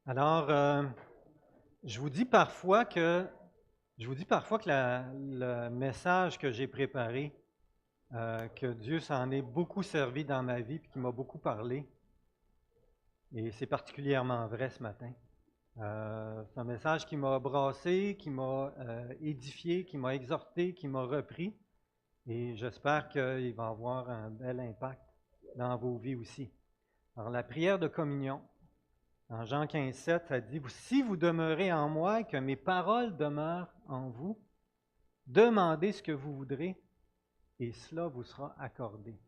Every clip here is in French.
Alors, je vous dis parfois que, le message que j'ai préparé, que Dieu s'en est beaucoup servi dans ma vie, puis qui m'a beaucoup parlé, et c'est particulièrement vrai ce matin. C'est un message qui m'a brassé, qui m'a édifié, qui m'a exhorté, qui m'a repris, et j'espère qu'il va avoir un bel impact dans vos vies aussi. Alors, la prière de communion. Dans Jean 15,7, ça dit, si vous demeurez en moi et que mes paroles demeurent en vous, demandez ce que vous voudrez et cela vous sera accordé.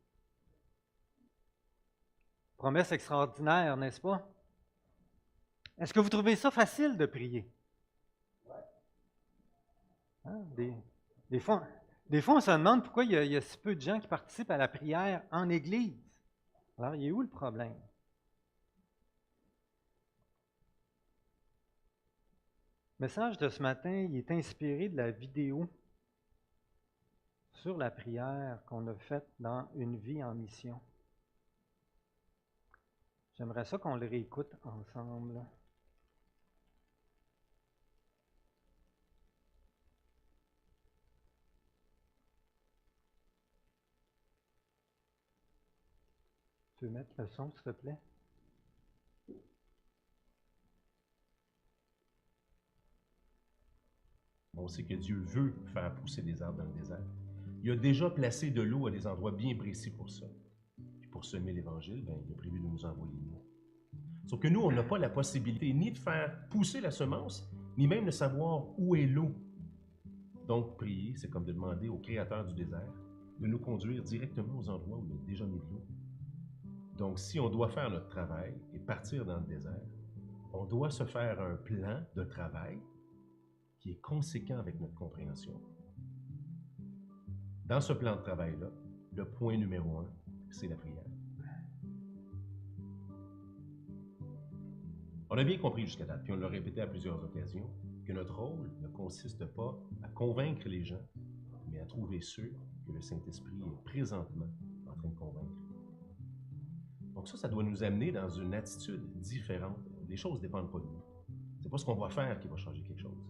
Promesse extraordinaire, n'est-ce pas? Est-ce que vous trouvez ça facile de prier? Hein? Des fois, on se demande pourquoi il y a si peu de gens qui participent à la prière en Église. Alors, il est où le problème? Le message de ce matin, il est inspiré de la vidéo sur la prière qu'on a faite dans Une vie en mission. J'aimerais ça qu'on le réécoute ensemble. Tu veux mettre le son, s'il te plaît? On sait que Dieu veut faire pousser des arbres dans le désert. Il a déjà placé de l'eau à des endroits bien précis pour ça. Puis pour semer l'Évangile, il a prévu de nous envoyer l'eau. Sauf que nous, on n'a pas la possibilité ni de faire pousser la semence, ni même de savoir où est l'eau. Donc, prier, c'est comme de demander au Créateur du désert de nous conduire directement aux endroits où il a déjà mis de l'eau. Donc, si on doit faire notre travail et partir dans le désert, on doit se faire un plan de travail qui est conséquent avec notre compréhension. Dans ce plan de travail-là, le point numéro 1, c'est la prière. On a bien compris jusqu'à date, puis on l'a répété à plusieurs occasions, que notre rôle ne consiste pas à convaincre les gens, mais à trouver ceux que le Saint-Esprit est présentement en train de convaincre. Donc ça doit nous amener dans une attitude différente. Les choses ne dépendent pas de nous. C'est pas ce qu'on va faire qui va changer quelque chose.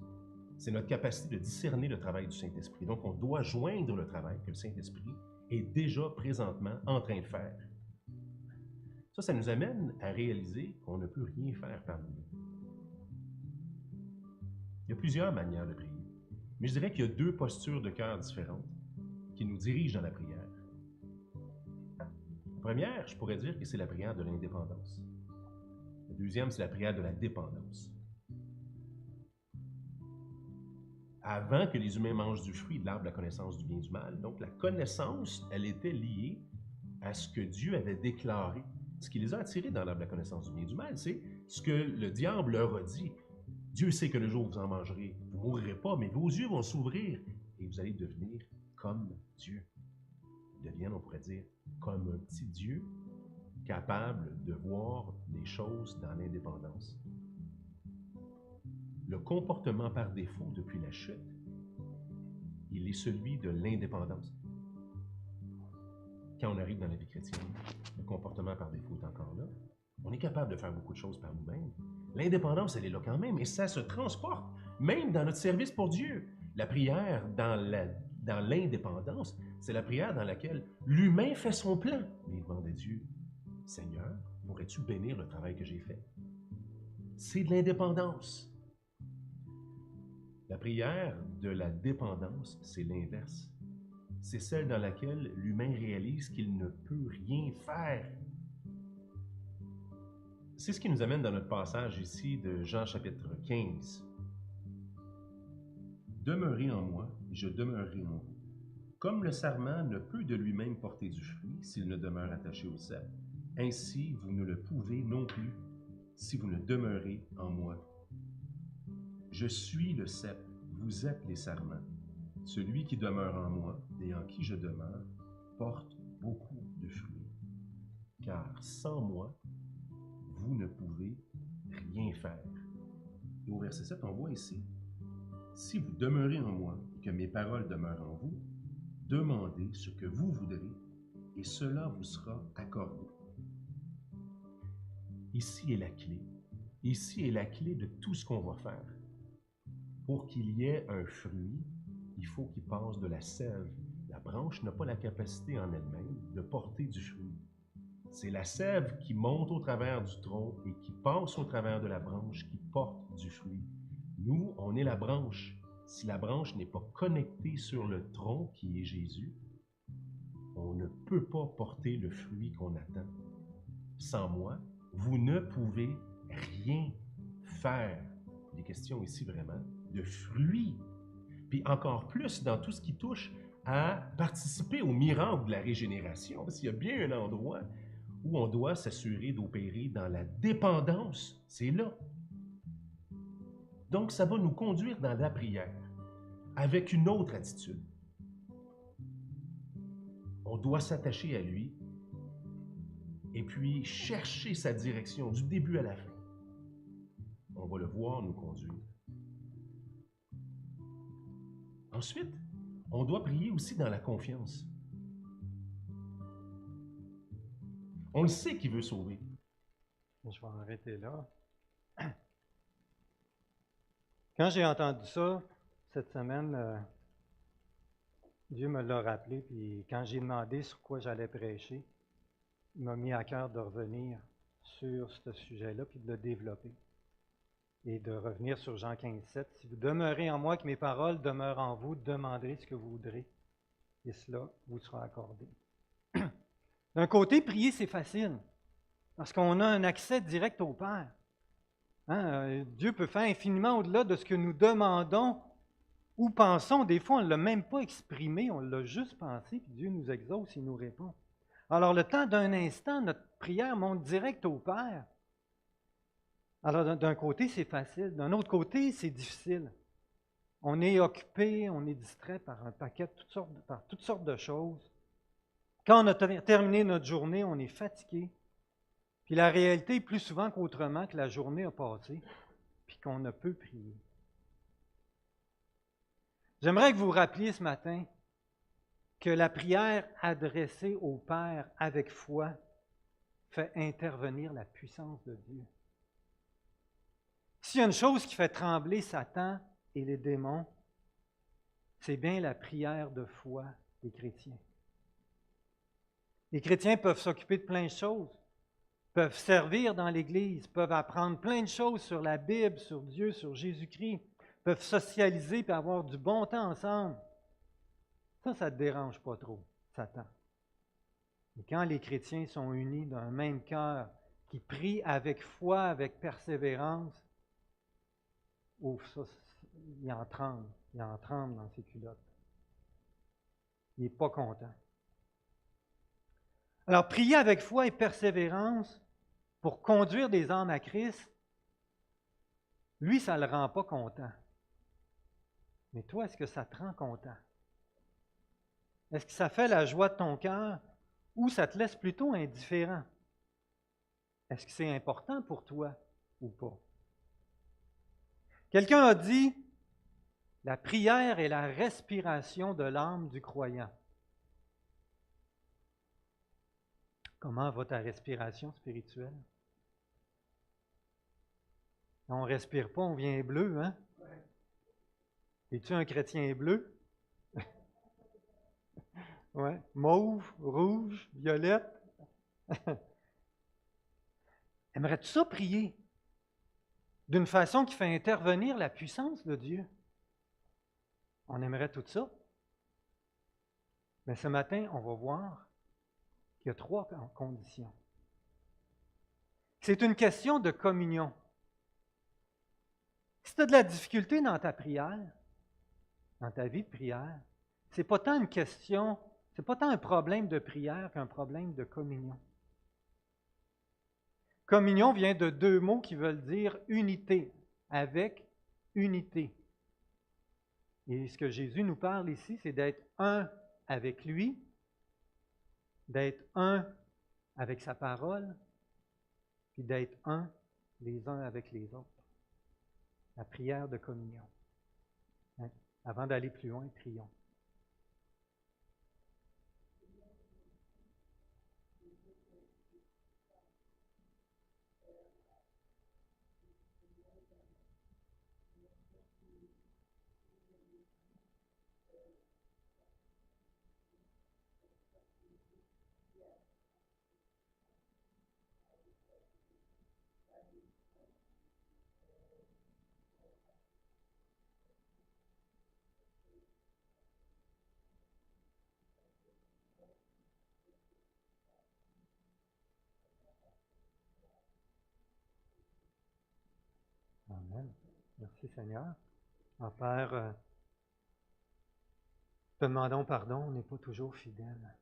C'est notre capacité de discerner le travail du Saint-Esprit. Donc on doit joindre le travail que le Saint-Esprit est déjà présentement en train de faire. Ça nous amène à réaliser qu'on ne peut rien faire par nous-mêmes. Il y a plusieurs manières de prier, mais je dirais qu'il y a deux postures de cœur différentes qui nous dirigent dans la prière. La première, je pourrais dire que c'est la prière de l'indépendance. La deuxième, c'est la prière de la dépendance. Avant que les humains mangent du fruit de l'arbre de la connaissance du bien et du mal, donc la connaissance, elle était liée à ce que Dieu avait déclaré. Ce qui les a attirés dans l'arbre de la connaissance du bien et du mal, c'est ce que le diable leur a dit. Dieu sait que le jour où vous en mangerez, vous ne mourrez pas, mais vos yeux vont s'ouvrir et vous allez devenir comme Dieu. Deviennent, on pourrait dire, comme un petit Dieu capable de voir les choses dans l'indépendance. Le comportement par défaut depuis la chute, il est celui de l'indépendance. Quand on arrive dans la vie chrétienne, le comportement par défaut est encore là. On est capable de faire beaucoup de choses par nous-mêmes. L'indépendance, elle est là quand même, et ça se transporte, même dans notre service pour Dieu. La prière dans l'indépendance, c'est la prière dans laquelle l'humain fait son plan. Mais il demande à Dieu, Seigneur, pourrais-tu bénir le travail que j'ai fait? C'est de l'indépendance. La prière de la dépendance, c'est l'inverse. C'est celle dans laquelle l'humain réalise qu'il ne peut rien faire. C'est ce qui nous amène dans notre passage ici de Jean chapitre 15. Demeurez en moi, je demeurerai en vous. Comme le sarment ne peut de lui-même porter du fruit s'il ne demeure attaché au cep, ainsi vous ne le pouvez non plus si vous ne demeurez en moi. Je suis le cep, vous êtes les sarments. Celui qui demeure en moi et en qui je demeure porte beaucoup de fruits. Car sans moi, vous ne pouvez rien faire. Et au verset 7, on voit ici, si vous demeurez en moi et que mes paroles demeurent en vous, demandez ce que vous voudrez et cela vous sera accordé. Ici est la clé. Ici est la clé de tout ce qu'on va faire. Pour qu'il y ait un fruit, il faut qu'il passe de la sève. La branche n'a pas la capacité en elle-même de porter du fruit. C'est la sève qui monte au travers du tronc et qui passe au travers de la branche qui porte du fruit. Nous, on est la branche. Si la branche n'est pas connectée sur le tronc qui est Jésus, on ne peut pas porter le fruit qu'on attend. Sans moi, vous ne pouvez rien faire. Il est question ici vraiment de fruits. Puis encore plus dans tout ce qui touche à participer au miracle de la régénération. Parce qu'il y a bien un endroit où on doit s'assurer d'opérer dans la dépendance. C'est là. Donc, ça va nous conduire dans la prière avec une autre attitude. On doit s'attacher à lui et puis chercher sa direction du début à la fin. On va le voir nous conduire. Ensuite, on doit prier aussi dans la confiance. On le sait qu'il veut sauver. Je vais arrêter là. Quand j'ai entendu ça, cette semaine, Dieu me l'a rappelé, puis quand j'ai demandé sur quoi j'allais prêcher, il m'a mis à cœur de revenir sur ce sujet-là, puis de le développer. Et de revenir sur Jean 15,7. Si vous demeurez en moi, que mes paroles demeurent en vous, demanderez ce que vous voudrez, et cela vous sera accordé. D'un côté, prier, c'est facile, parce qu'on a un accès direct au Père. Dieu peut faire infiniment au-delà de ce que nous demandons ou pensons. Des fois, on ne l'a même pas exprimé, on l'a juste pensé, puis Dieu nous exauce, il nous répond. Alors, le temps d'un instant, notre prière monte direct au Père. Alors, d'un côté, c'est facile. D'un autre côté, c'est difficile. On est occupé, on est distrait par un paquet de toutes sortes de choses. Quand on a terminé notre journée, on est fatigué. Puis la réalité est plus souvent qu'autrement que la journée a passé, puis qu'on ne peut prier. J'aimerais que vous vous rappeliez ce matin que la prière adressée au Père avec foi fait intervenir la puissance de Dieu. S'il y a une chose qui fait trembler Satan et les démons, c'est bien la prière de foi des chrétiens. Les chrétiens peuvent s'occuper de plein de choses, peuvent servir dans l'Église, peuvent apprendre plein de choses sur la Bible, sur Dieu, sur Jésus-Christ, peuvent socialiser et avoir du bon temps ensemble. Ça ne te dérange pas trop, Satan. Et quand les chrétiens sont unis d'un même cœur, qui prient avec foi, avec persévérance, ça, il en tremble dans ses culottes. Il n'est pas content. Alors, prier avec foi et persévérance pour conduire des âmes à Christ, lui, ça ne le rend pas content. Mais toi, est-ce que ça te rend content? Est-ce que ça fait la joie de ton cœur ou ça te laisse plutôt indifférent? Est-ce que c'est important pour toi ou pas? Quelqu'un a dit, la prière est la respiration de l'âme du croyant. Comment va ta respiration spirituelle? On ne respire pas, on vient bleu, hein? Es-tu un chrétien bleu? Ouais. Mauve, rouge, violette. Aimerais-tu ça prier d'une façon qui fait intervenir la puissance de Dieu? On aimerait tout ça. Mais ce matin, on va voir qu'il y a 3 conditions. C'est une question de communion. Si tu as de la difficulté dans ta prière, dans ta vie de prière, c'est pas tant une question, c'est pas tant un problème de prière qu'un problème de communion. Communion vient de 2 mots qui veulent dire unité, avec unité. Et ce que Jésus nous parle ici, c'est d'être un avec lui, d'être un avec sa parole, puis d'être un les uns avec les autres. La prière de communion. Avant d'aller plus loin, prions. Merci Seigneur. Père, te demandons pardon, on n'est pas toujours fidèle.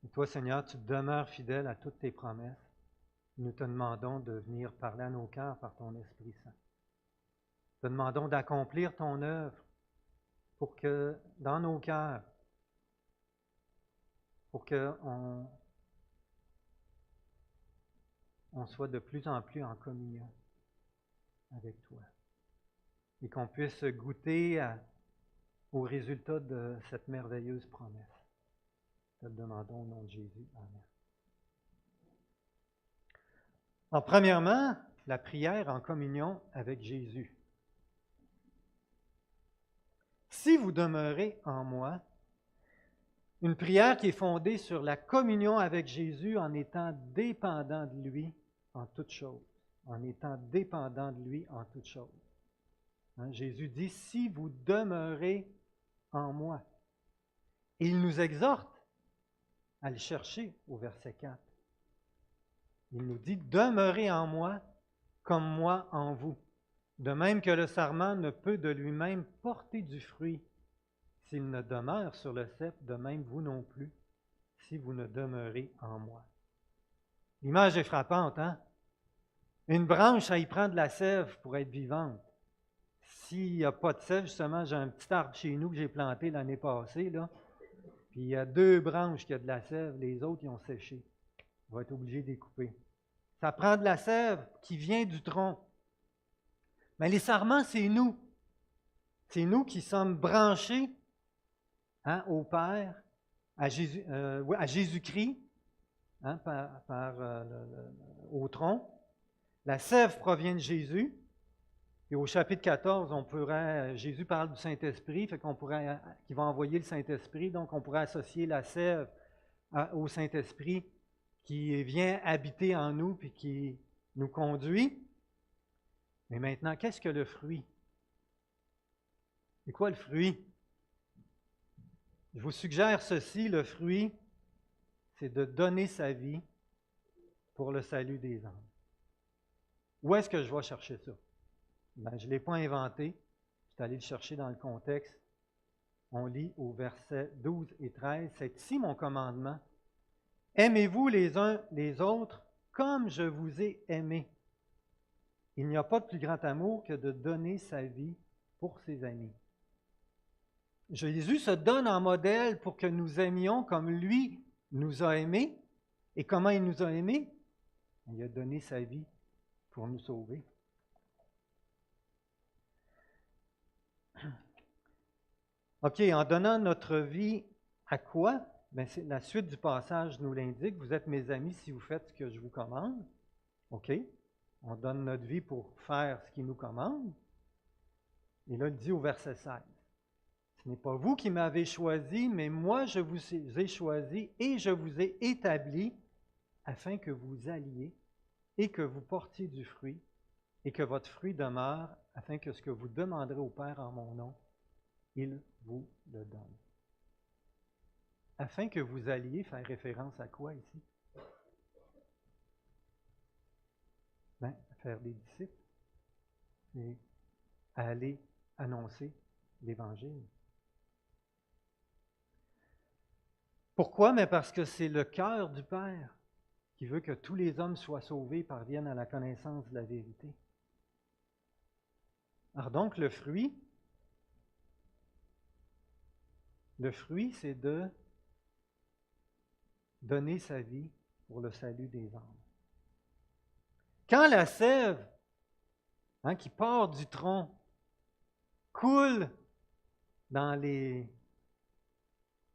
Et toi, Seigneur, tu demeures fidèle à toutes tes promesses. Nous te demandons de venir parler à nos cœurs par ton Esprit Saint. Te demandons d'accomplir ton œuvre pour que dans nos cœurs, pour qu'on soit de plus en plus en communion avec toi et qu'on puisse goûter au résultat de cette merveilleuse promesse. Te le demandons au nom de Jésus. Amen. Alors, premièrement, la prière en communion avec Jésus. Si vous demeurez en moi, une prière qui est fondée sur la communion avec Jésus en étant dépendant de lui en toutes choses. En étant dépendant de lui en toutes choses. Jésus dit, si vous demeurez en moi. Et il nous exhorte à le chercher au verset 4. Il nous dit, demeurez en moi comme moi en vous. De même que le sarment ne peut de lui-même porter du fruit s'il ne demeure sur le cep, de même vous non plus, si vous ne demeurez en moi. L'image est frappante, hein? Une branche, ça y prend de la sève pour être vivante. S'il n'y a pas de sève, justement, j'ai un petit arbre chez nous que j'ai planté l'année passée, là, puis il y a 2 branches qui ont de la sève, les autres, ils ont séché. On va être obligé de les couper. Ça prend de la sève qui vient du tronc. Mais les sarments, c'est nous. C'est nous qui sommes branchés au Père, à Jésus-Christ, au tronc. La sève provient de Jésus. Et au chapitre 14, Jésus parle du Saint-Esprit, qu'il va envoyer le Saint-Esprit, donc on pourrait associer la sève au Saint-Esprit qui vient habiter en nous puis qui nous conduit. Mais maintenant, qu'est-ce que le fruit? C'est quoi le fruit? Je vous suggère ceci, le fruit, c'est de donner sa vie pour le salut des âmes. Où est-ce que je vais chercher ça? Je ne l'ai pas inventé, je suis allé le chercher dans le contexte. On lit au verset 12 et 13, c'est ici mon commandement. Aimez-vous les uns les autres comme je vous ai aimé. Il n'y a pas de plus grand amour que de donner sa vie pour ses amis. Jésus se donne en modèle pour que nous aimions comme lui nous a aimés. Et comment il nous a aimés? Il a donné sa vie pour nous sauver. OK, en donnant notre vie à quoi? La suite du passage nous l'indique. Vous êtes mes amis si vous faites ce que je vous commande. OK? On donne notre vie pour faire ce qu'il nous commande. Et là, il dit au verset 16. Ce n'est pas vous qui m'avez choisi, mais moi je vous ai choisi et je vous ai établi afin que vous alliez et que vous portiez du fruit et que votre fruit demeure afin que ce que vous demanderez au Père en mon nom, il vous le donne. Afin que vous alliez faire référence à quoi ici? Faire des disciples et aller annoncer l'Évangile. Pourquoi? Mais parce que c'est le cœur du Père qui veut que tous les hommes soient sauvés et parviennent à la connaissance de la vérité. Alors donc, le fruit, c'est de donner sa vie pour le salut des âmes. Quand la sève qui part du tronc coule dans les,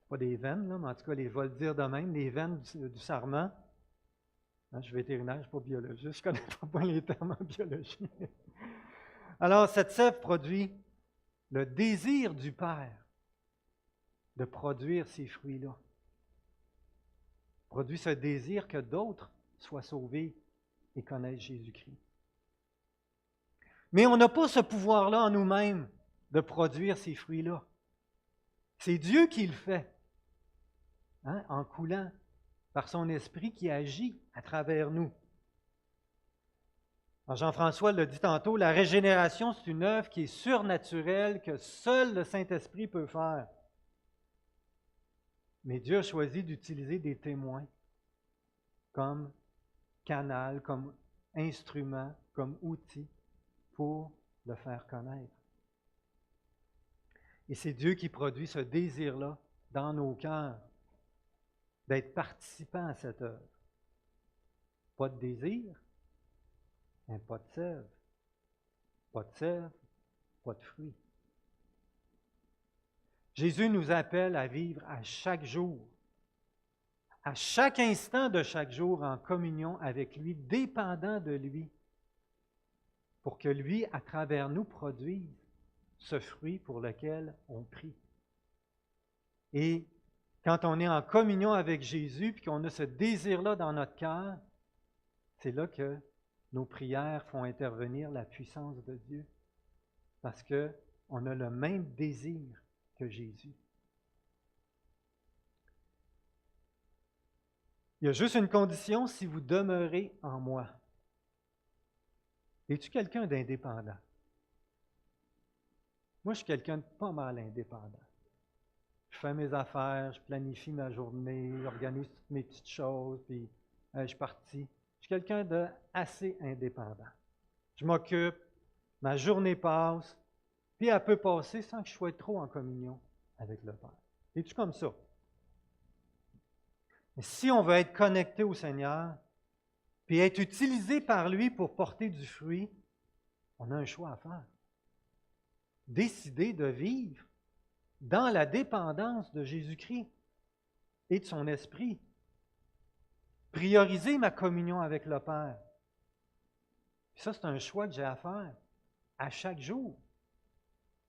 pas des veines, là, mais en tout cas, je vais le dire de même, les veines du sarment, je suis vétérinaire, je ne suis pas biologiste, je ne connais pas les termes en biologie. Alors, cette sève produit le désir du Père de produire ces fruits-là. Produit ce désir que d'autres soient sauvés et connaissent Jésus-Christ. Mais on n'a pas ce pouvoir-là en nous-mêmes de produire ces fruits-là. C'est Dieu qui le fait, en coulant par son esprit qui agit à travers nous. Alors Jean-François l'a dit tantôt, la régénération, c'est une œuvre qui est surnaturelle, que seul le Saint-Esprit peut faire. Mais Dieu a choisi d'utiliser des témoins comme canal, comme instrument, comme outil pour le faire connaître. Et c'est Dieu qui produit ce désir-là dans nos cœurs, d'être participant à cette œuvre. Pas de désir, mais pas de sève. Pas de sève, pas de fruits. Jésus nous appelle à vivre à chaque jour, à chaque instant de chaque jour en communion avec lui, dépendant de lui, pour que lui, à travers nous, produise ce fruit pour lequel on prie. Et quand on est en communion avec Jésus, puis qu'on a ce désir-là dans notre cœur, c'est là que nos prières font intervenir la puissance de Dieu, parce qu'on a le même désir que Jésus. Il y a juste une condition, si vous demeurez en moi. Es-tu quelqu'un d'indépendant? Moi, je suis quelqu'un de pas mal indépendant. Je fais mes affaires, je planifie ma journée, j'organise toutes mes petites choses, puis je suis parti. Je suis quelqu'un d'assez indépendant. Je m'occupe, ma journée passe, puis elle peut passer sans que je sois trop en communion avec le Père. Es-tu comme ça? Mais si on veut être connecté au Seigneur, puis être utilisé par lui pour porter du fruit, on a un choix à faire. Décider de vivre dans la dépendance de Jésus-Christ et de son Esprit. Prioriser ma communion avec le Père. Puis ça, c'est un choix que j'ai à faire à chaque jour.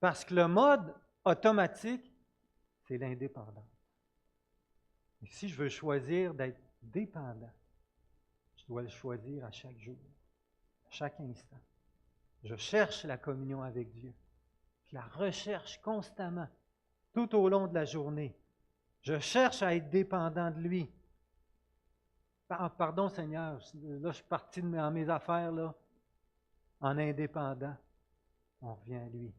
Parce que le mode automatique, c'est l'indépendance. Et si je veux choisir d'être dépendant, je dois le choisir à chaque jour, à chaque instant. Je cherche la communion avec Dieu. Je la recherche constamment, tout au long de la journée. Je cherche à être dépendant de lui. Pardon Seigneur, là je suis parti dans mes affaires là, en indépendant. On revient à lui.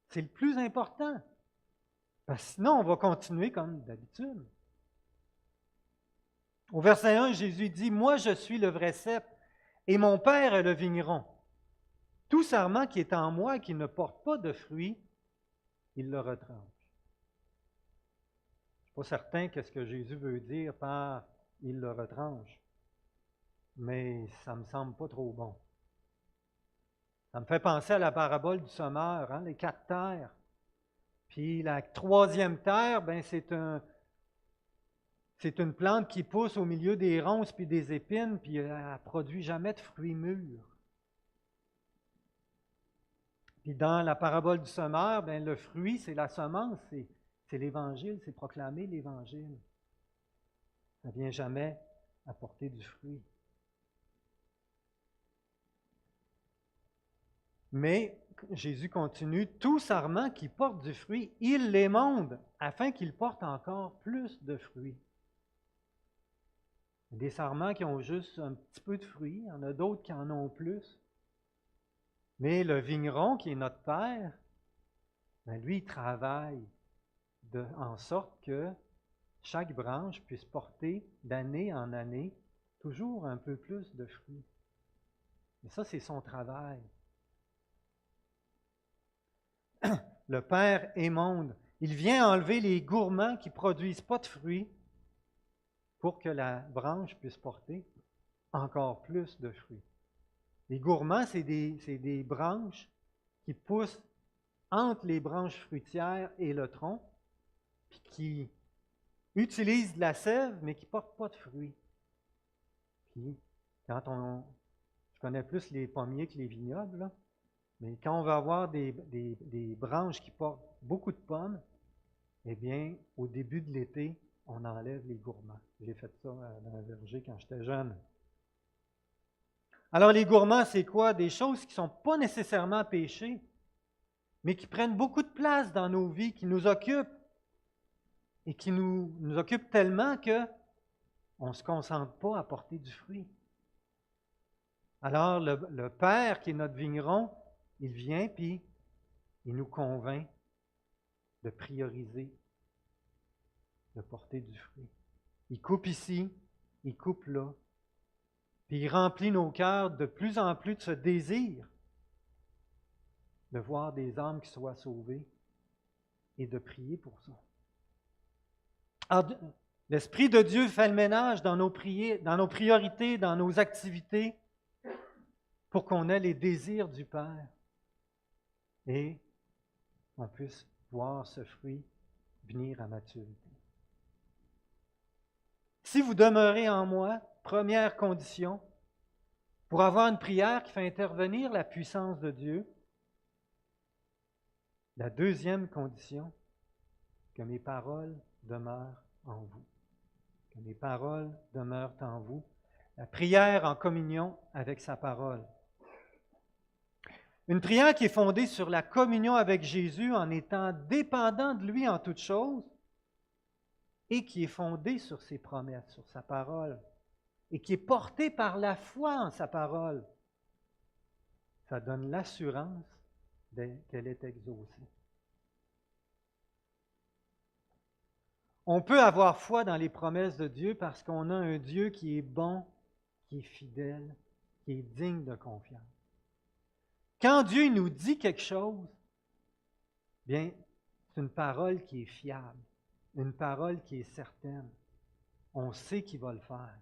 C'est le plus important. Parce que sinon, on va continuer comme d'habitude. Au verset 1, Jésus dit, « Moi, je suis le vrai cep, et mon Père est le vigneron. Tout sarment qui est en moi et qui ne porte pas de fruits, il le retranche. » Je ne suis pas certain qu'est-ce que Jésus veut dire par « il le retranche », mais ça ne me semble pas trop bon. Ça me fait penser à la parabole du semeur, hein, les 4 terres. Puis la 3e terre, ben, c'est une plante qui pousse au milieu des ronces puis des épines, puis elle ne produit jamais de fruits mûrs. Puis dans la parabole du semeur, ben, le fruit, c'est la semence, c'est l'Évangile, c'est proclamer l'Évangile. Ça ne vient jamais apporter du fruit. Mais Jésus continue, « Tout sarment qui porte du fruit, il l'émonde, afin qu'il porte encore plus de fruits. » Il y a des sarments qui ont juste un petit peu de fruits, il y en a d'autres qui en ont plus. Mais le vigneron, qui est notre Père, ben lui, il travaille en sorte que chaque branche puisse porter d'année en année toujours un peu plus de fruits. Et ça, c'est son travail. Le Père émonde. Il vient enlever les gourmands qui ne produisent pas de fruits pour que la branche puisse porter encore plus de fruits. Les gourmands, c'est des branches qui poussent entre les branches fruitières et le tronc, puis qui utilisent de la sève, mais qui ne portent pas de fruits. Puis, je connais plus les pommiers que les vignobles, là, mais quand on va avoir des branches qui portent beaucoup de pommes, eh bien, au début de l'été, on enlève les gourmands. J'ai fait ça dans un verger quand j'étais jeune. Alors, les gourmands, c'est quoi? Des choses qui ne sont pas nécessairement péchées, mais qui prennent beaucoup de place dans nos vies, qui nous occupent, et qui nous occupent tellement qu'on ne se concentre pas à porter du fruit. Alors le Père, qui est notre vigneron, il vient puis il nous convainc de prioriser, de porter du fruit. Il coupe ici, il coupe là, puis il remplit nos cœurs de plus en plus de ce désir de voir des âmes qui soient sauvées et de prier pour ça. Alors, l'Esprit de Dieu fait le ménage dans nos priorités, dans nos activités, pour qu'on ait les désirs du Père et qu'on puisse voir ce fruit venir à maturité. Si vous demeurez en moi, première condition, pour avoir une prière qui fait intervenir la puissance de Dieu. La deuxième condition, que mes paroles demeurent en vous. Que mes paroles demeurent en vous. La prière en communion avec sa parole. Une prière qui est fondée sur la communion avec Jésus en étant dépendant de lui en toutes choses et qui est fondée sur ses promesses, sur sa parole et qui est portée par la foi en sa parole. Ça donne l'assurance qu'elle est exaucée. On peut avoir foi dans les promesses de Dieu parce qu'on a un Dieu qui est bon, qui est fidèle, qui est digne de confiance. Quand Dieu nous dit quelque chose, bien, c'est une parole qui est fiable, une parole qui est certaine. On sait qu'il va le faire.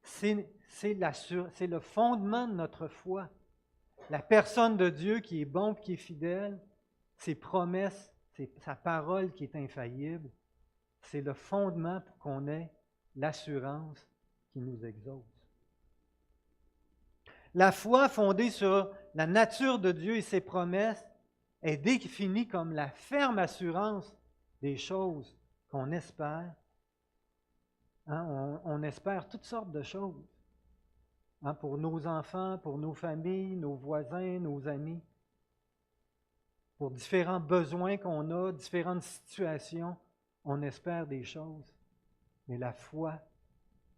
C'est le fondement de notre foi. La personne de Dieu qui est bon, qui est fidèle, ses promesses, sa parole qui est infaillible, c'est le fondement pour qu'on ait l'assurance qui nous exauce. La foi fondée sur la nature de Dieu et ses promesses est définie comme la ferme assurance des choses qu'on espère. On espère toutes sortes de choses pour nos enfants, pour nos familles, nos voisins, nos amis, pour différents besoins qu'on a, différentes situations. On espère des choses, mais la foi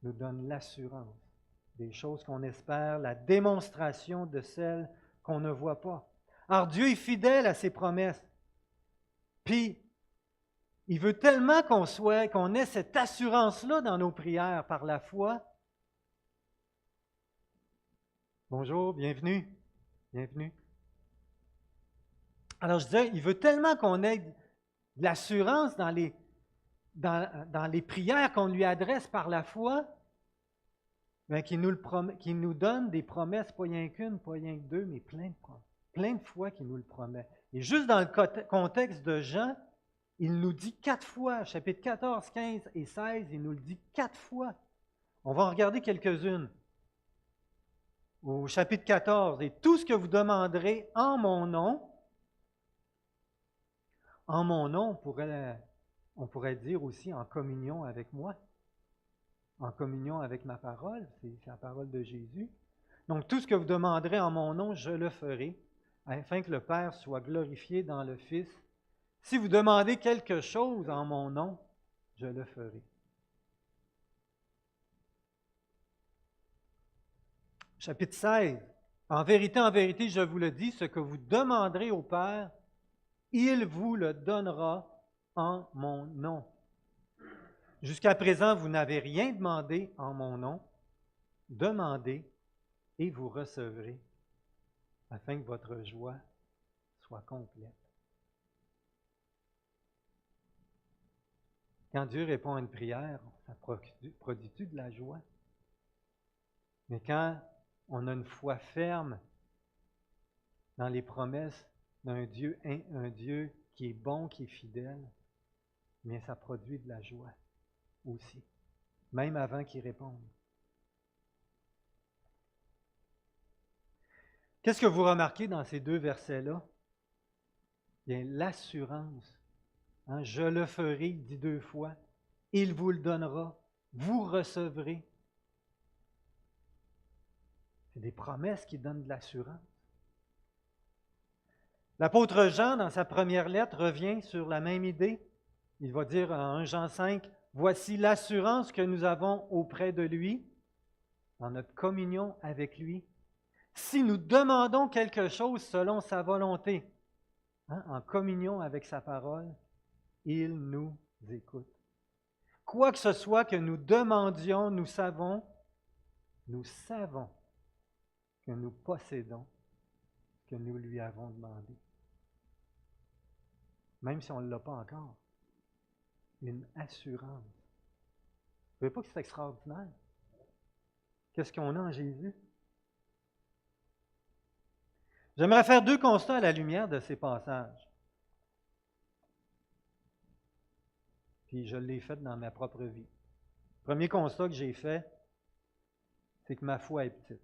nous donne l'assurance des choses qu'on espère, la démonstration de celles qu'on ne voit pas. Alors Dieu est fidèle à ses promesses. Puis, il veut tellement qu'on ait cette assurance-là dans nos prières par la foi. Bonjour, bienvenue. Bienvenue. Alors je disais, il veut tellement qu'on ait de l'assurance dans les prières qu'on lui adresse par la foi, bien, qu'il nous donne des promesses, pas rien qu'une, pas rien que deux, mais plein de fois qu'il nous le promet. Et juste dans le contexte de Jean, il nous dit 4 fois, chapitre 14, 15 et 16, il nous le dit 4 fois. On va en regarder quelques-unes. Au chapitre 14, « Et tout ce que vous demanderez en mon nom, on pourrait dire aussi en communion avec moi, en communion avec ma parole, c'est la parole de Jésus. Donc, tout ce que vous demanderez en mon nom, je le ferai, afin que le Père soit glorifié dans le Fils. Si vous demandez quelque chose en mon nom, je le ferai. » Chapitre 16. « En vérité, je vous le dis, ce que vous demanderez au Père, il vous le donnera en mon nom. Jusqu'à présent, vous n'avez rien demandé en mon nom. Demandez et vous recevrez, afin que votre joie soit complète. » Quand Dieu répond à une prière, ça produit de la joie. Mais quand on a une foi ferme dans les promesses d'un Dieu, un Dieu qui est bon, qui est fidèle, bien ça produit de la joie aussi, même avant qu'il réponde. Qu'est-ce que vous remarquez dans ces deux versets-là? Bien, l'assurance. Je le ferai, il dit 2 fois. Il vous le donnera. Vous recevrez. C'est des promesses qui donnent de l'assurance. L'apôtre Jean, dans sa première lettre, revient sur la même idée. Il va dire en 1 Jean 5, « Voici l'assurance que nous avons auprès de lui, dans notre communion avec lui, si nous demandons quelque chose selon sa volonté, en communion avec sa parole, il nous écoute. Quoi que ce soit que nous demandions, nous savons que nous possédons ce que nous lui avons demandé. Même si on ne l'a pas encore. Une assurance. Vous ne voyez pas que c'est extraordinaire? Qu'est-ce qu'on a en Jésus? J'aimerais faire 2 constats à la lumière de ces passages. Puis je l'ai fait dans ma propre vie. Le premier constat que j'ai fait, c'est que ma foi est petite.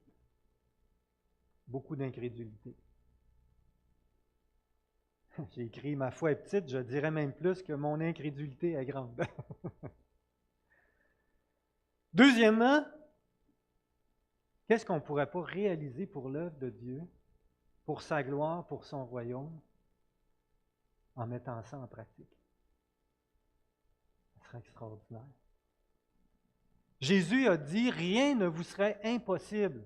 Beaucoup d'incrédulité. J'ai écrit « Ma foi est petite », je dirais même plus que mon incrédulité est grande. Deuxièmement, qu'est-ce qu'on ne pourrait pas réaliser pour l'œuvre de Dieu, pour sa gloire, pour son royaume, en mettant ça en pratique? Ce serait extraordinaire. Jésus a dit « Rien ne vous serait impossible ».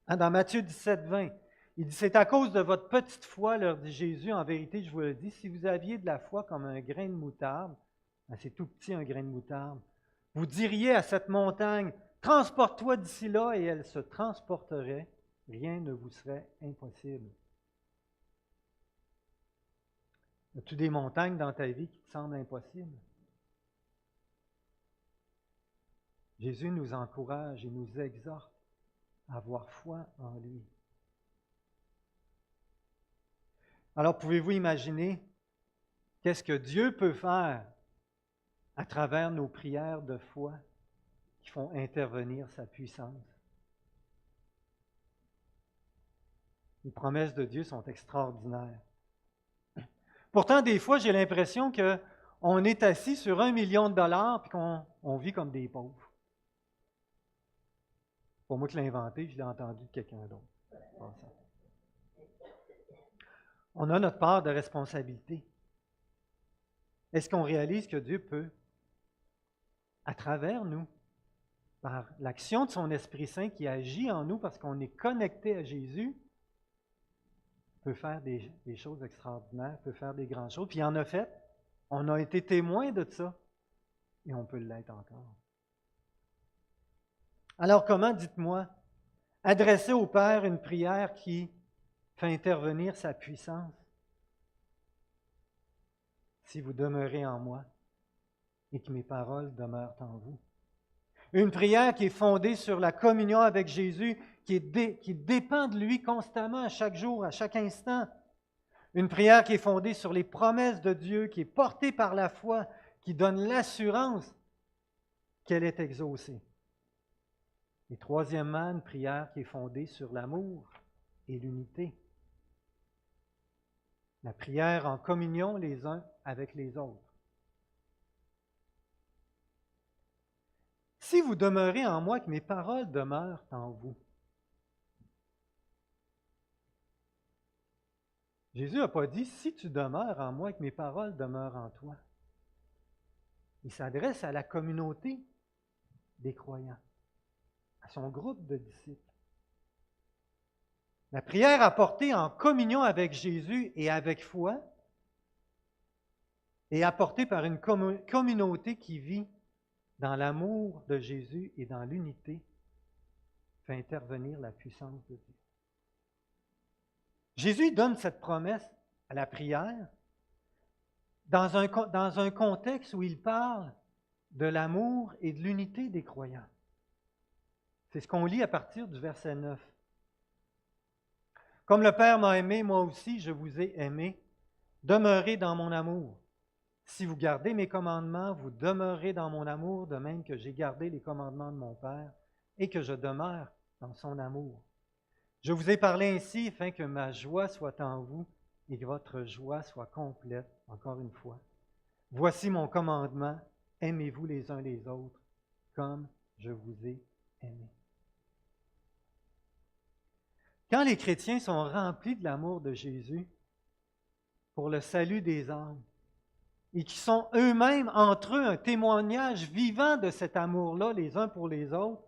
Dans Matthieu 17, 20, il dit « C'est à cause de votre petite foi, leur dit Jésus, en vérité, je vous le dis, si vous aviez de la foi comme un grain de moutarde, c'est tout petit un grain de moutarde, vous diriez à cette montagne, transporte-toi d'ici là, et elle se transporterait, rien ne vous serait impossible. » As-tu des montagnes dans ta vie qui te semblent impossibles? Jésus nous encourage et nous exhorte à avoir foi en lui. Alors, pouvez-vous imaginer qu'est-ce que Dieu peut faire à travers nos prières de foi qui font intervenir sa puissance? Les promesses de Dieu sont extraordinaires. Pourtant, des fois, j'ai l'impression qu'on est assis sur $1 million et qu'on vit comme des pauvres. C'est pas moi qui l'ai inventé, je l'ai entendu de quelqu'un d'autre. On a notre part de responsabilité. Est-ce qu'on réalise que Dieu peut, à travers nous, par l'action de son Esprit Saint qui agit en nous parce qu'on est connecté à Jésus, peut faire des choses extraordinaires, peut faire des grandes choses. Puis il en a fait. On a été témoins de ça. Et on peut l'être encore. Alors comment, dites-moi, adresser au Père une prière qui fait intervenir sa puissance? Si vous demeurez en moi et que mes paroles demeurent en vous. Une prière qui est fondée sur la communion avec Jésus, qui dépend de lui constamment, à chaque jour, à chaque instant. Une prière qui est fondée sur les promesses de Dieu, qui est portée par la foi, qui donne l'assurance qu'elle est exaucée. Et troisièmement, une prière qui est fondée sur l'amour et l'unité. La prière en communion les uns avec les autres. Si vous demeurez en moi, que mes paroles demeurent en vous. Jésus n'a pas dit, si tu demeures en moi, que mes paroles demeurent en toi. Il s'adresse à la communauté des croyants, à son groupe de disciples. La prière apportée en communion avec Jésus et avec foi est apportée par une communauté qui vit dans l'amour de Jésus et dans l'unité, fait intervenir la puissance de Dieu. Jésus donne cette promesse à la prière dans un contexte où il parle de l'amour et de l'unité des croyants. C'est ce qu'on lit à partir du verset 9. « Comme le Père m'a aimé, moi aussi je vous ai aimé. Demeurez dans mon amour. Si vous gardez mes commandements, vous demeurez dans mon amour, de même que j'ai gardé les commandements de mon Père et que je demeure dans son amour. Je vous ai parlé ainsi afin que ma joie soit en vous et que votre joie soit complète, encore une fois. Voici mon commandement, aimez-vous les uns les autres comme je vous ai aimé. » Quand les chrétiens sont remplis de l'amour de Jésus pour le salut des âmes, et qui sont eux-mêmes, entre eux, un témoignage vivant de cet amour-là, les uns pour les autres,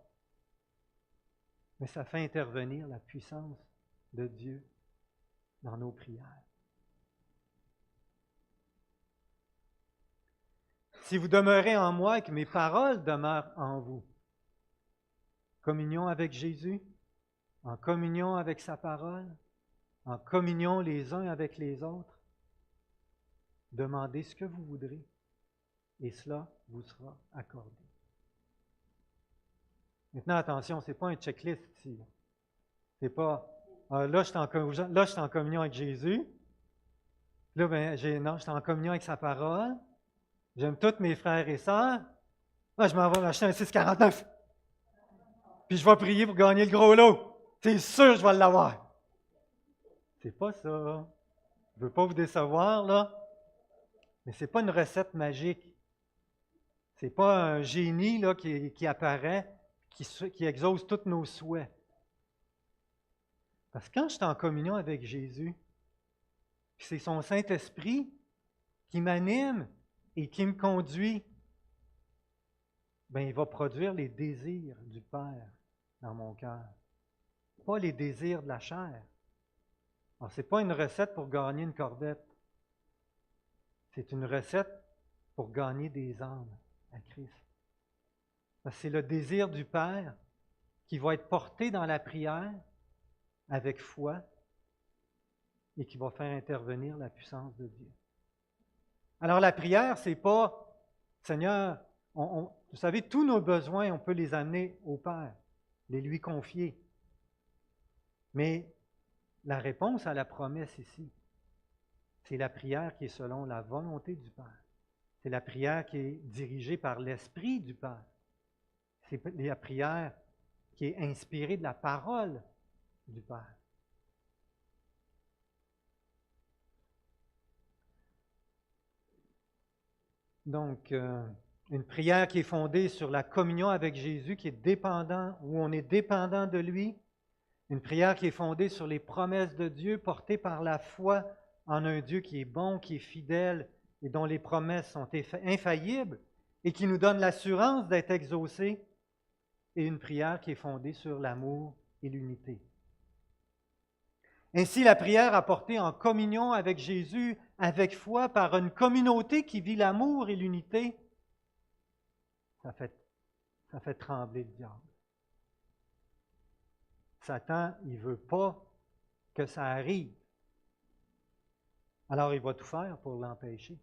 mais ça fait intervenir la puissance de Dieu dans nos prières. Si vous demeurez en moi et que mes paroles demeurent en vous, communion avec Jésus, en communion avec sa parole, en communion les uns avec les autres, demandez ce que vous voudrez et cela vous sera accordé. Maintenant, attention, ce n'est pas un checklist ici. C'est pas, là, je suis en communion avec Jésus. Là, non, je suis en communion avec sa parole. J'aime tous mes frères et sœurs. Là, je m'en vais m'acheter un 6,49. Puis je vais prier pour gagner le gros lot. C'est sûr, je vais l'avoir. C'est pas ça. Je ne veux pas vous décevoir, là. Mais ce n'est pas une recette magique. Ce n'est pas un génie là, qui apparaît, qui exauce tous nos souhaits. Parce que quand je suis en communion avec Jésus, c'est son Saint-Esprit qui m'anime et qui me conduit, bien, il va produire les désirs du Père dans mon cœur. Pas les désirs de la chair. Alors, ce n'est pas une recette pour gagner une corvette. C'est une recette pour gagner des âmes à Christ. Parce que c'est le désir du Père qui va être porté dans la prière avec foi et qui va faire intervenir la puissance de Dieu. Alors la prière, c'est pas, Seigneur, vous savez, tous nos besoins, on peut les amener au Père, les lui confier. Mais la réponse à la promesse ici, c'est la prière qui est selon la volonté du Père. C'est la prière qui est dirigée par l'Esprit du Père. C'est la prière qui est inspirée de la parole du Père. Donc, une prière qui est fondée sur la communion avec Jésus, qui est dépendant, où on est dépendant de lui. Une prière qui est fondée sur les promesses de Dieu, portée par la foi en un Dieu qui est bon, qui est fidèle et dont les promesses sont infaillibles et qui nous donne l'assurance d'être exaucés. Et une prière qui est fondée sur l'amour et l'unité. Ainsi, la prière apportée en communion avec Jésus, avec foi, par une communauté qui vit l'amour et l'unité, ça fait trembler le diable. Satan, il ne veut pas que ça arrive. Alors, il va tout faire pour l'empêcher.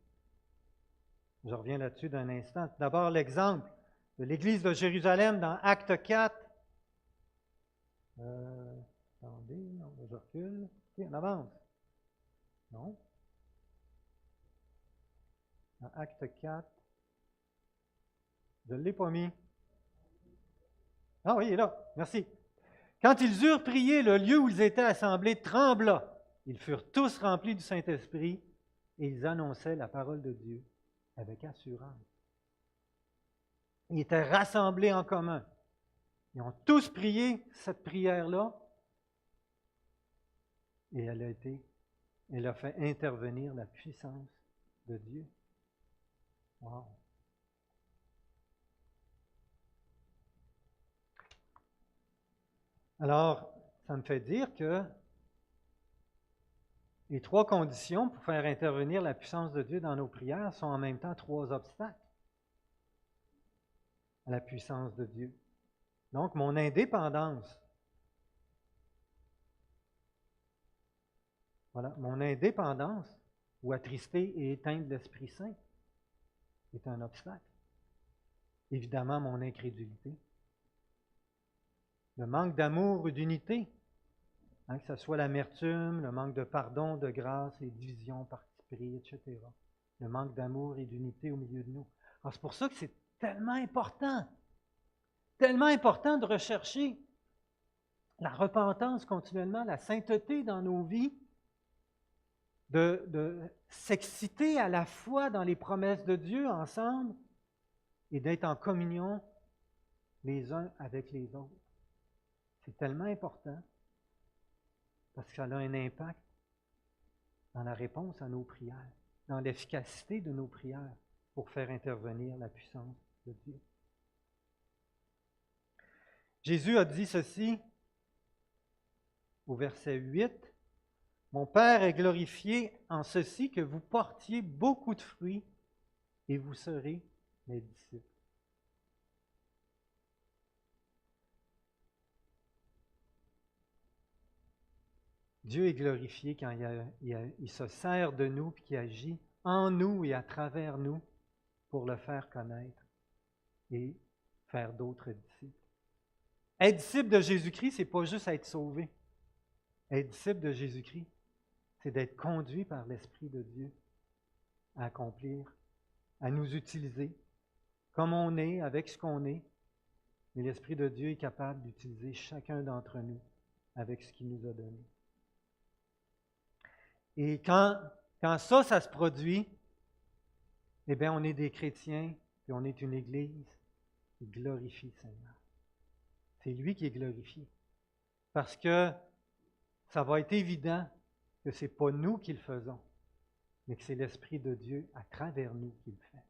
Je reviens là-dessus d'un instant. D'abord, l'exemple de l'Église de Jérusalem dans Acte 4. Attendez, je recule. OK, on avance. Non. Dans Acte 4. Je ne l'ai pas mis. Ah oui, il est là. Merci. Quand ils eurent prié, le lieu où ils étaient assemblés trembla. Ils furent tous remplis du Saint-Esprit et ils annonçaient la parole de Dieu avec assurance. Ils étaient rassemblés en commun. Ils ont tous prié cette prière-là et elle a fait intervenir la puissance de Dieu. Wow! Alors, ça me fait dire que les trois conditions pour faire intervenir la puissance de Dieu dans nos prières sont en même temps trois obstacles à la puissance de Dieu. Donc, mon indépendance. Voilà, mon indépendance ou attrister et éteindre l'Esprit Saint est un obstacle. Évidemment, mon incrédulité. Le manque d'amour ou d'unité, que ce soit l'amertume, le manque de pardon, de grâce, les divisions, parti pris, etc. Le manque d'amour et d'unité au milieu de nous. Alors, c'est pour ça que c'est tellement important de rechercher la repentance continuellement, la sainteté dans nos vies, de s'exciter à la fois dans les promesses de Dieu ensemble et d'être en communion les uns avec les autres. C'est tellement important parce que ça a un impact dans la réponse à nos prières, dans l'efficacité de nos prières pour faire intervenir la puissance de Dieu. Jésus a dit ceci au verset 8. Mon Père est glorifié en ceci que vous portiez beaucoup de fruits et vous serez mes disciples. Dieu est glorifié quand il se sert de nous et qu'il agit en nous et à travers nous pour le faire connaître et faire d'autres disciples. Être disciple de Jésus-Christ, ce n'est pas juste être sauvé. Être disciple de Jésus-Christ, c'est d'être conduit par l'Esprit de Dieu à accomplir, à nous utiliser comme on est, avec ce qu'on est. Mais l'Esprit de Dieu est capable d'utiliser chacun d'entre nous avec ce qu'il nous a donné. Et quand ça se produit, eh bien, on est des chrétiens, puis on est une Église qui glorifie le Seigneur. C'est lui qui est glorifié. Parce que ça va être évident que ce n'est pas nous qui le faisons, mais que c'est l'Esprit de Dieu à travers nous qui le fait.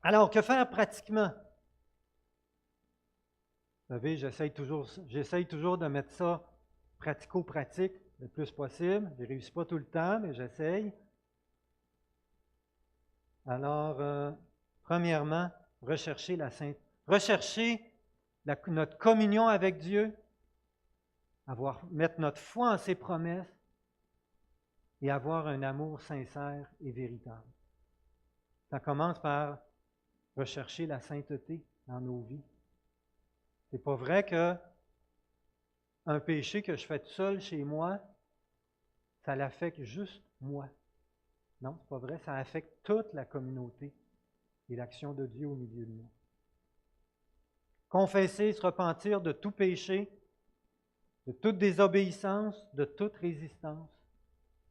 Alors, que faire pratiquement? Vous savez, j'essaye toujours de mettre ça pratico-pratique le plus possible. Je ne réussis pas tout le temps, mais j'essaye. Alors, premièrement, rechercher notre communion avec Dieu, mettre notre foi en ses promesses et avoir un amour sincère et véritable. Ça commence par rechercher la sainteté dans nos vies. C'est pas vrai que un péché que je fais tout seul chez moi, ça l'affecte juste moi. Non, c'est pas vrai, ça affecte toute la communauté et l'action de Dieu au milieu de nous. Confesser, se repentir de tout péché, de toute désobéissance, de toute résistance,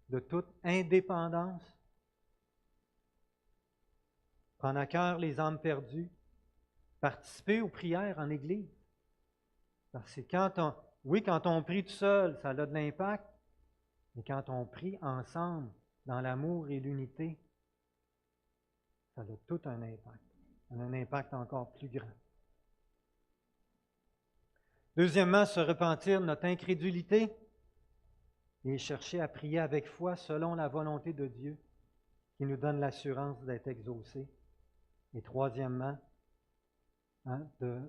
de toute indépendance. Prendre à cœur les âmes perdues, participer aux prières en Église. Parce que quand on prie tout seul, ça a de l'impact, mais quand on prie ensemble, dans l'amour et l'unité, ça a tout un impact. Ça a un impact encore plus grand. Deuxièmement, se repentir de notre incrédulité et chercher à prier avec foi selon la volonté de Dieu qui nous donne l'assurance d'être exaucés. Et troisièmement, de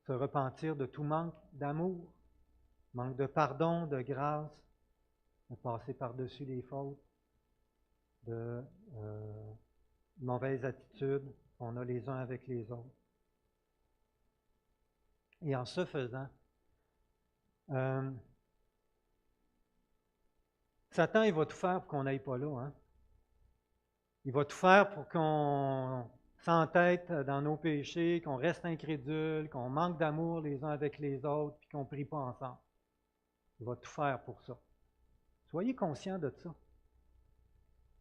se repentir de tout manque d'amour, manque de pardon, de grâce, de passer par-dessus les fautes, de mauvaises attitudes qu'on a les uns avec les autres. Et en ce faisant, Satan, il va tout faire pour qu'on n'aille pas là. Hein? Il va tout faire pour qu'on s'entête dans nos péchés, qu'on reste incrédule, qu'on manque d'amour les uns avec les autres, puis qu'on ne prie pas ensemble. Il va tout faire pour ça. Soyez conscients de ça.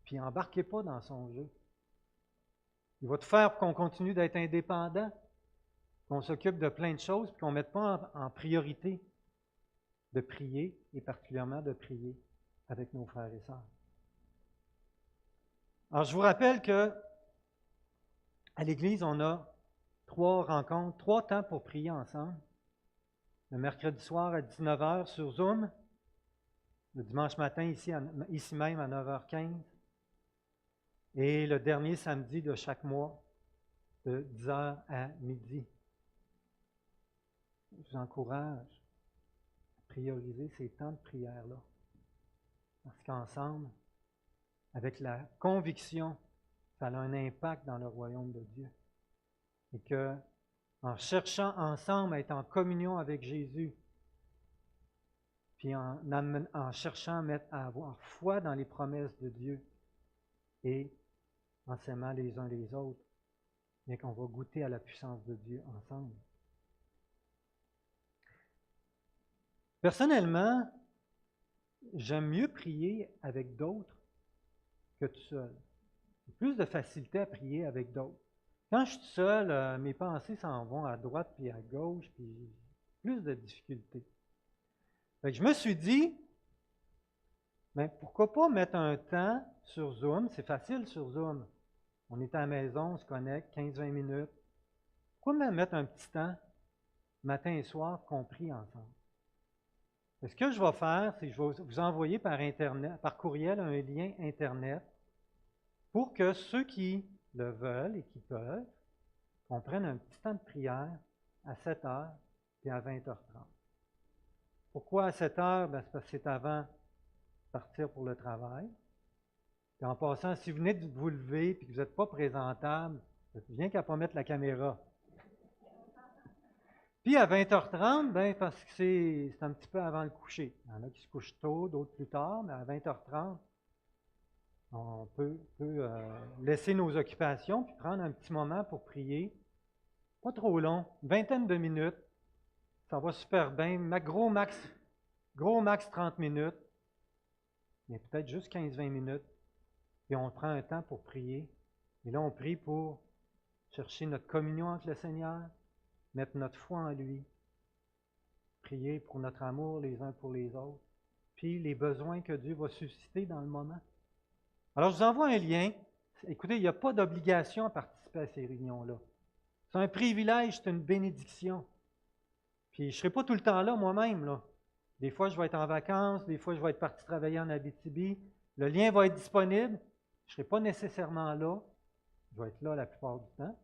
Puis embarquez pas dans son jeu. Il va tout faire pour qu'on continue d'être indépendant, qu'on s'occupe de plein de choses, puis qu'on ne mette pas en priorité de prier, et particulièrement de prier avec nos frères et sœurs. Alors, je vous rappelle que à l'Église, on a 3 rencontres, 3 temps pour prier ensemble. Le mercredi soir à 19h sur Zoom, le dimanche matin ici même à 9h15, et le dernier samedi de chaque mois de 10h à midi. Je vous encourage à prioriser ces temps de prière-là. Parce qu'ensemble, avec la conviction, ça a un impact dans le royaume de Dieu. Et que, en cherchant ensemble à être en communion avec Jésus, puis en cherchant à avoir foi dans les promesses de Dieu et en s'aimant les uns les autres, bien qu'on va goûter à la puissance de Dieu ensemble. Personnellement, j'aime mieux prier avec d'autres que tout seul. J'ai plus de facilité à prier avec d'autres. Quand je suis seul, mes pensées s'en vont à droite puis à gauche, puis j'ai plus de difficultés. Fait que je me suis dit, mais pourquoi pas mettre un temps sur Zoom? C'est facile sur Zoom. On est à la maison, on se connecte, 15-20 minutes. Pourquoi même mettre un petit temps matin et soir, qu'on prie ensemble. Et ce que je vais faire, c'est que je vais vous envoyer par Internet, par courriel, un lien Internet pour que ceux qui le veulent et qui peuvent, qu'on prenne un petit temps de prière à 7 heures et à 20h30. Pourquoi à 7 heures? C'est parce que c'est avant de partir pour le travail. Puis en passant, si vous venez de vous lever et que vous n'êtes pas présentable, bien qu'à ne pas mettre la caméra. Puis à 20h30, parce que c'est un petit peu avant le coucher. Il y en a qui se couchent tôt, d'autres plus tard, mais à 20h30, on peut laisser nos occupations puis prendre un petit moment pour prier. Pas trop long, une vingtaine de minutes. Ça va super bien. Gros max 30 minutes, mais peut-être juste 15-20 minutes. Puis on prend un temps pour prier. Et là, on prie pour chercher notre communion avec le Seigneur, mettre notre foi en lui, prier pour notre amour les uns pour les autres, puis les besoins que Dieu va susciter dans le moment. Alors, je vous envoie un lien. Écoutez, il n'y a pas d'obligation à participer à ces réunions-là. C'est un privilège, c'est une bénédiction. Puis, je ne serai pas tout le temps là moi-même, là. Des fois, je vais être en vacances, des fois, je vais être parti travailler en Abitibi. Le lien va être disponible. Je ne serai pas nécessairement là. Je vais être là la plupart du temps.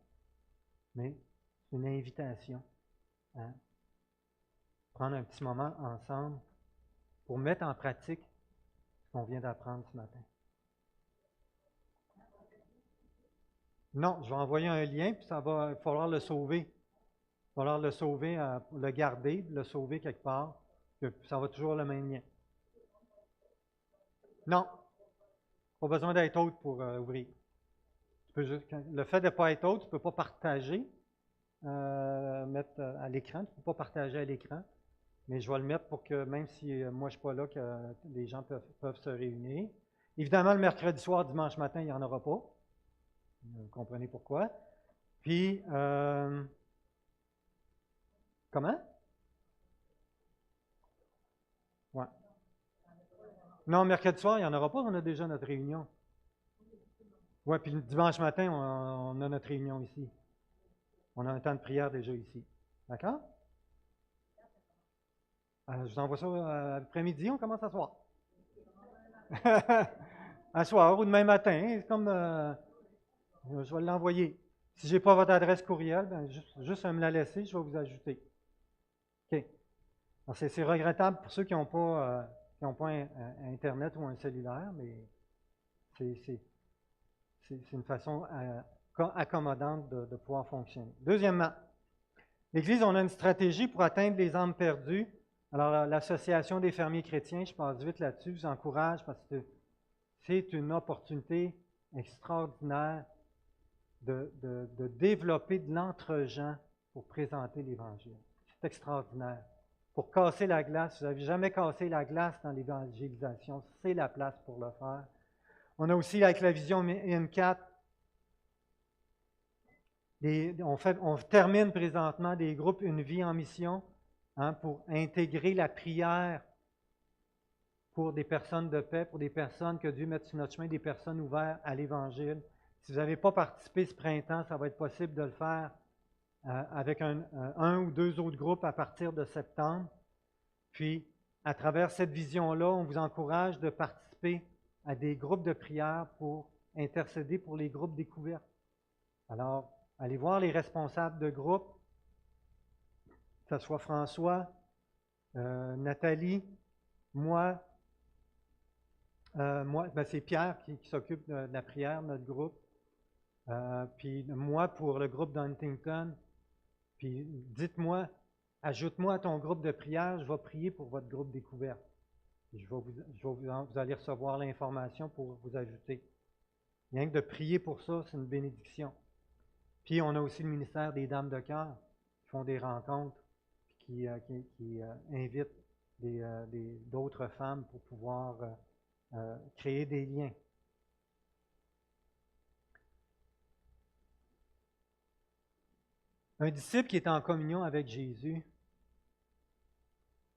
Mais c'est une invitation à prendre un petit moment ensemble pour mettre en pratique ce qu'on vient d'apprendre ce matin. Non, je vais envoyer un lien, puis il va falloir le sauver. Il va falloir le sauver, le garder, le sauver quelque part. Ça va toujours le même lien. Non, pas besoin d'être autre pour ouvrir. Le fait de ne pas être autre, tu ne peux pas partager, mettre à l'écran. Tu ne peux pas partager à l'écran. Mais je vais le mettre pour que, même si moi je ne suis pas là, que les gens peuvent se réunir. Évidemment, le mercredi soir, dimanche matin, il n'y en aura pas. Vous comprenez pourquoi. Puis, comment? Ouais. Non, mercredi soir, il n'y en aura pas, on a déjà notre réunion. Oui, puis le dimanche matin, on a notre réunion ici. On a un temps de prière déjà ici. D'accord? Je vous envoie ça après-midi, on commence à soir. À soir ou demain matin, c'est comme je vais l'envoyer. Si je n'ai pas votre adresse courriel, juste à me la laisser, je vais vous ajouter. OK. Alors, c'est regrettable pour ceux qui n'ont pas, un Internet ou un cellulaire, mais c'est une façon accommodante de pouvoir fonctionner. Deuxièmement, l'Église, on a une stratégie pour atteindre les âmes perdues. Alors, l'Association des fermiers chrétiens, je passe vite là-dessus, je vous encourage parce que c'est une opportunité extraordinaire de développer de l'entre-gens pour présenter l'Évangile. C'est extraordinaire. Pour casser la glace, vous n'avez jamais cassé la glace dans l'évangélisation, c'est la place pour le faire. On a aussi, avec la vision M4, on termine présentement des groupes Une vie en mission pour intégrer la prière pour des personnes de paix, pour des personnes que Dieu mette sur notre chemin, des personnes ouvertes à l'Évangile. Si vous n'avez pas participé ce printemps, ça va être possible de le faire avec un ou deux autres groupes à partir de septembre. Puis, à travers cette vision-là, on vous encourage de participer à des groupes de prière pour intercéder pour les groupes découvertes. Alors, allez voir les responsables de groupe, que ce soit François, Nathalie, moi, c'est Pierre qui s'occupe de la prière, notre groupe. Puis moi, pour le groupe d'Huntington, puis dites-moi, ajoute-moi à ton groupe de prière, je vais prier pour votre groupe découverte. Vous allez recevoir l'information pour vous ajouter. Rien que de prier pour ça, c'est une bénédiction. Puis on a aussi le ministère des Dames de cœur qui font des rencontres, qui invitent d'autres femmes pour pouvoir créer des liens. Un disciple qui est en communion avec Jésus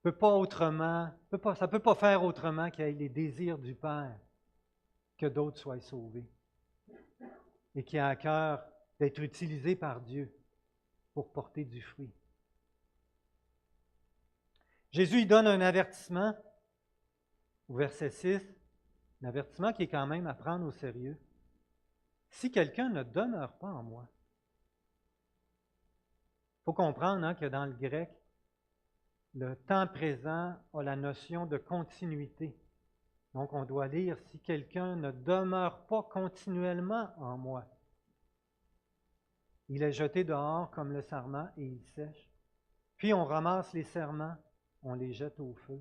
ça ne peut pas faire autrement qu'il ait les désirs du Père que d'autres soient sauvés et qui a à cœur d'être utilisé par Dieu pour porter du fruit. Jésus il donne un avertissement au verset 6, un avertissement qui est quand même à prendre au sérieux. Si quelqu'un ne demeure pas en moi, il faut comprendre que dans le grec, le temps présent a la notion de continuité. Donc, on doit lire « si quelqu'un ne demeure pas continuellement en moi ». Il est jeté dehors comme le sarment et il sèche. Puis on ramasse les serments, on les jette au feu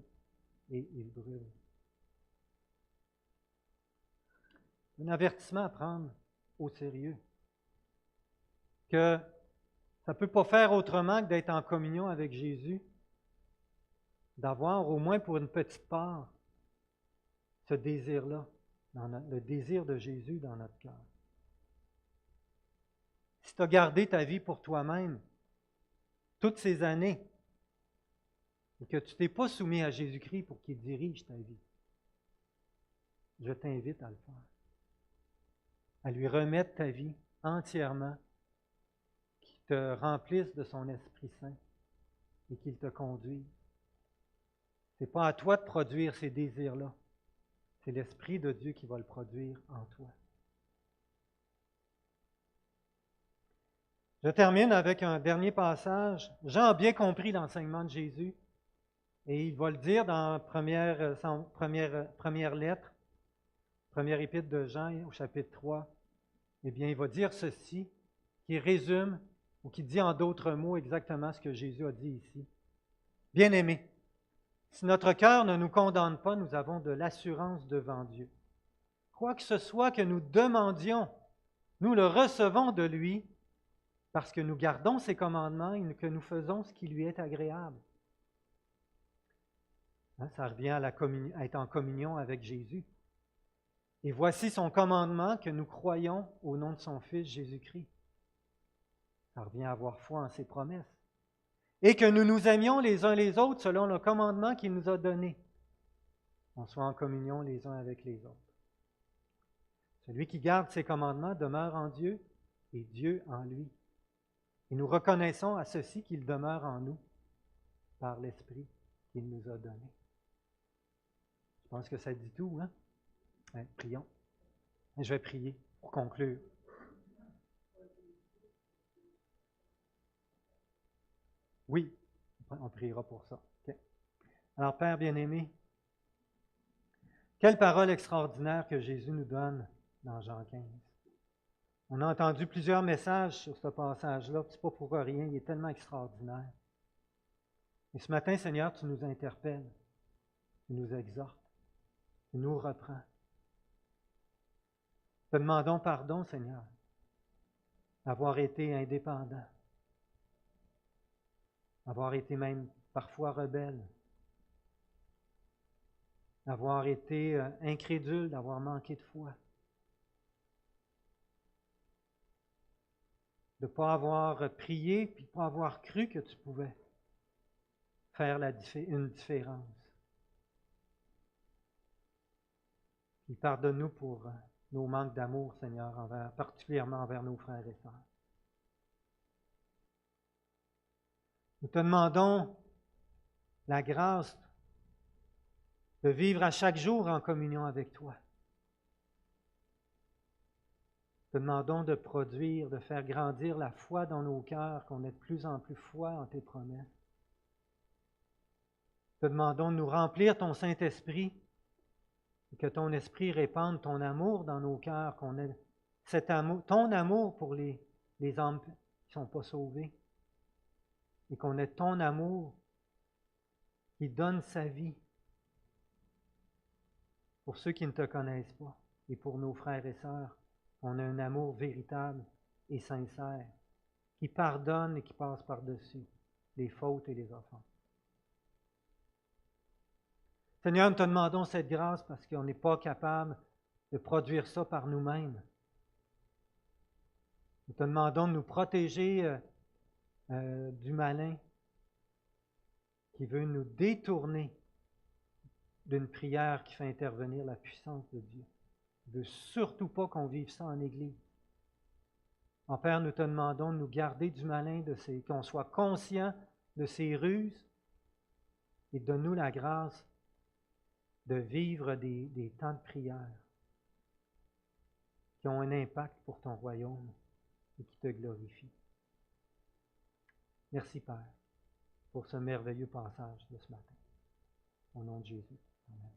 et ils brûlent. Un avertissement à prendre au sérieux. Que ça ne peut pas faire autrement que d'être en communion avec Jésus, d'avoir au moins pour une petite part ce désir-là, le désir de Jésus dans notre cœur. Si tu as gardé ta vie pour toi-même toutes ces années et que tu ne t'es pas soumis à Jésus-Christ pour qu'il dirige ta vie, je t'invite à le faire. À lui remettre ta vie entièrement, qu'il te remplisse de son Esprit Saint et qu'il te conduise. Ce n'est pas à toi de produire ces désirs-là. C'est l'Esprit de Dieu qui va le produire en toi. Je termine avec un dernier passage. Jean a bien compris l'enseignement de Jésus et il va le dire dans son première lettre, première épître de Jean au chapitre 3. Eh bien, il va dire ceci, qui résume ou qui dit en d'autres mots exactement ce que Jésus a dit ici. Bien-aimés, si notre cœur ne nous condamne pas, nous avons de l'assurance devant Dieu. Quoi que ce soit que nous demandions, nous le recevons de lui parce que nous gardons ses commandements et que nous faisons ce qui lui est agréable. Ça revient à être en communion avec Jésus. Et voici son commandement que nous croyons au nom de son Fils Jésus-Christ. Ça revient à avoir foi en ses promesses. Et que nous nous aimions les uns les autres selon le commandement qu'il nous a donné. On soit en communion les uns avec les autres. Celui qui garde ses commandements demeure en Dieu et Dieu en lui. Et nous reconnaissons à ceci qu'il demeure en nous par l'Esprit qu'il nous a donné. Je pense que ça dit tout, hein? Prions. Et je vais prier pour conclure. Oui, on priera pour ça. Okay. Alors, Père bien-aimé, quelle parole extraordinaire que Jésus nous donne dans Jean 15. On a entendu plusieurs messages sur ce passage-là, ce n'est pas pour rien, il est tellement extraordinaire. Et ce matin, Seigneur, tu nous interpelles, tu nous exhortes, tu nous reprends. Te demandons pardon, Seigneur, d'avoir été indépendant, d'avoir été même parfois rebelle, d'avoir été incrédule, d'avoir manqué de foi, de ne pas avoir prié puis de ne pas avoir cru que tu pouvais faire une différence. Puis pardonne-nous pour nos manques d'amour, Seigneur, particulièrement envers nos frères et sœurs. Nous te demandons la grâce de vivre à chaque jour en communion avec toi. Te demandons de produire, de faire grandir la foi dans nos cœurs, qu'on ait de plus en plus foi en tes promesses. Te demandons de nous remplir ton Saint-Esprit et que ton Esprit répande ton amour dans nos cœurs, qu'on ait cet amour, ton amour pour les âmes qui ne sont pas sauvées et qu'on ait ton amour qui donne sa vie pour ceux qui ne te connaissent pas et pour nos frères et sœurs. On a un amour véritable et sincère qui pardonne et qui passe par-dessus les fautes et les offenses. Seigneur, nous te demandons cette grâce parce qu'on n'est pas capable de produire ça par nous-mêmes. Nous te demandons de nous protéger du malin qui veut nous détourner d'une prière qui fait intervenir la puissance de Dieu. Il ne veut surtout pas qu'on vive ça en Église. En Père, nous te demandons de nous garder du malin, qu'on soit conscient de ses ruses Et donne-nous la grâce de vivre des temps de prière qui ont un impact pour ton royaume et qui te glorifient. Merci, Père, pour ce merveilleux passage de ce matin. Au nom de Jésus. Amen.